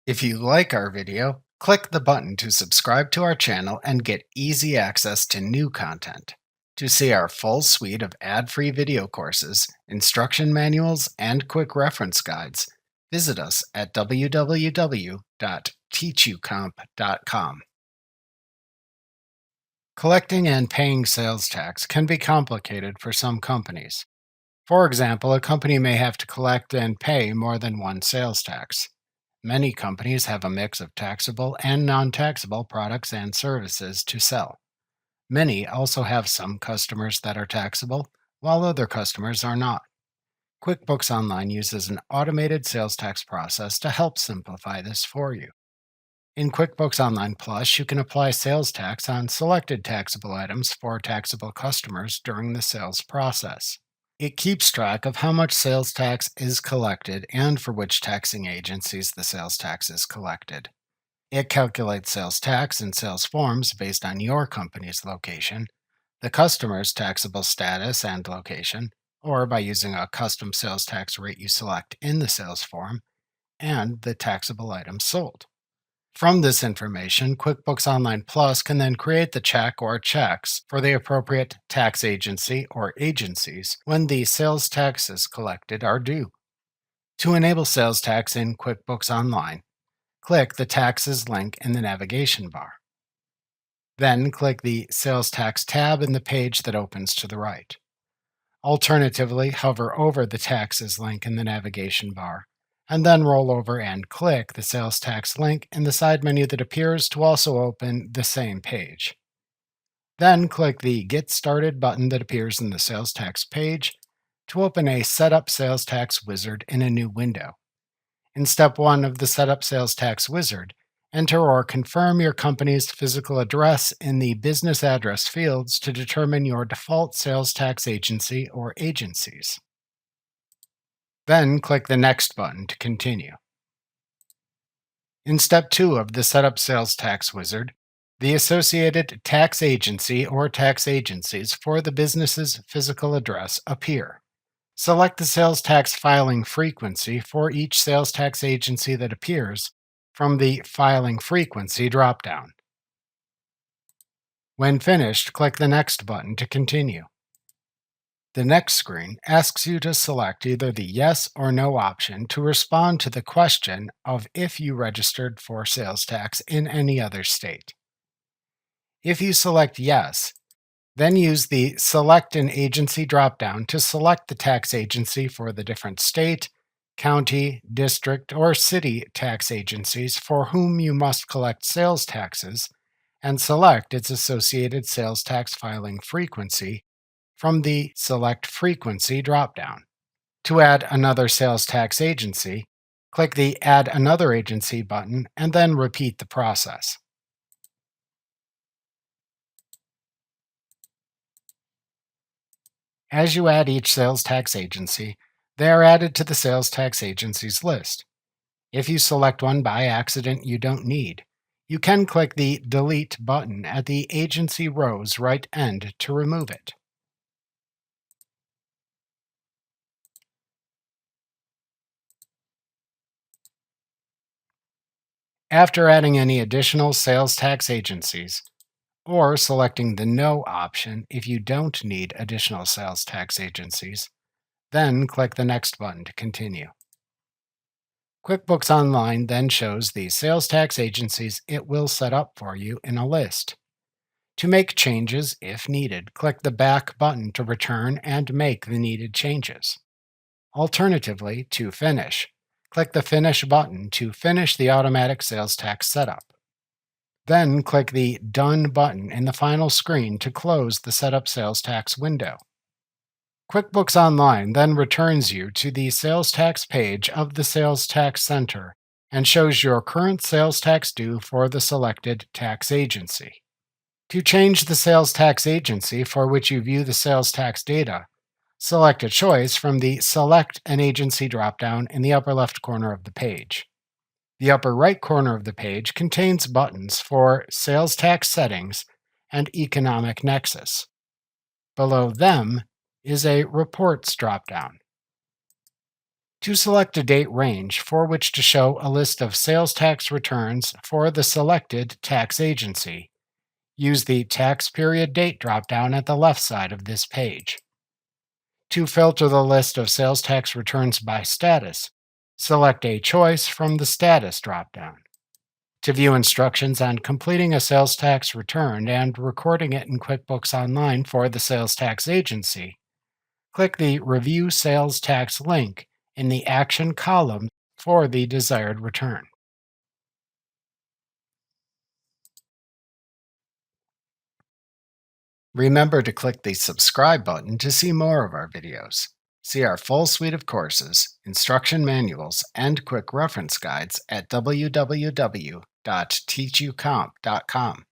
If you like our video, click the button to subscribe to our channel and get easy access to new content. To see our full suite of ad-free video courses, instruction manuals, and quick reference guides, visit us at www.teachucomp.com. Collecting and paying sales tax can be complicated for some companies. For example, a company may have to collect and pay more than one sales tax. Many companies have a mix of taxable and non taxable products and services to sell. Many also have some customers that are taxable, while other customers are not. QuickBooks Online uses an automated sales tax process to help simplify this for you. In QuickBooks Online Plus, you can apply sales tax on selected taxable items for taxable customers during the sales process. It keeps track of how much sales tax is collected and for which taxing agencies the sales tax is collected. It calculates sales tax in sales forms based on your company's location, the customer's taxable status and location, or by using a custom sales tax rate you select in the sales form, and the taxable items sold. From this information, QuickBooks Online Plus can then create the check or checks for the appropriate tax agency or agencies when the sales taxes collected are due. To enable sales tax in QuickBooks Online, click the Taxes link in the navigation bar. Then click the Sales Tax tab in the page that opens to the right. Alternatively, hover over the Taxes link in the navigation bar and then roll over and click the Sales Tax link in the side menu that appears to also open the same page. Then click the Get Started button that appears in the Sales Tax page to open a Setup Sales Tax wizard in a new window. In Step 1 of the Setup Sales Tax wizard, enter or confirm your company's physical address in the Business Address fields to determine your default sales tax agency or agencies. Then click the Next button to continue. In Step 2 of the Setup Sales Tax wizard, the associated tax agency or tax agencies for the business's physical address appear. Select the sales tax filing frequency for each sales tax agency that appears from the Filing Frequency dropdown. When finished, click the Next button to continue. The next screen asks you to select either the Yes or No option to respond to the question of if you registered for sales tax in any other state. If you select Yes, then use the Select an Agency dropdown to select the tax agency for the different state, county, district, or city tax agencies for whom you must collect sales taxes, and select its associated sales tax filing frequency from the Select Frequency dropdown. To add another sales tax agency, click the Add Another Agency button and then repeat the process. As you add each sales tax agency, they are added to the sales tax agencies list. If you select one by accident you don't need, you can click the Delete button at the agency row's right end to remove it. After adding any additional sales tax agencies, or selecting the No option if you don't need additional sales tax agencies, then click the Next button to continue. QuickBooks Online then shows the sales tax agencies it will set up for you in a list. To make changes, if needed, click the Back button to return and make the needed changes. Alternatively, to finish, click the Finish button to finish the automatic sales tax setup. Then click the Done button in the final screen to close the Setup Sales Tax window. QuickBooks Online then returns you to the sales tax page of the Sales Tax Center and shows your current sales tax due for the selected tax agency. To change the sales tax agency for which you view the sales tax data, select a choice from the Select an Agency dropdown in the upper left corner of the page. The upper right corner of the page contains buttons for Sales Tax Settings and Economic Nexus. Below them is a Reports dropdown. To select a date range for which to show a list of sales tax returns for the selected tax agency, use the Tax Period Date dropdown at the left side of this page. To filter the list of sales tax returns by status, select a choice from the Status dropdown. To view instructions on completing a sales tax return and recording it in QuickBooks Online for the sales tax agency, click the Review Sales Tax link in the Action column for the desired return. Remember to click the subscribe button to see more of our videos. See our full suite of courses, instruction manuals, and quick reference guides at www.teachucomp.com.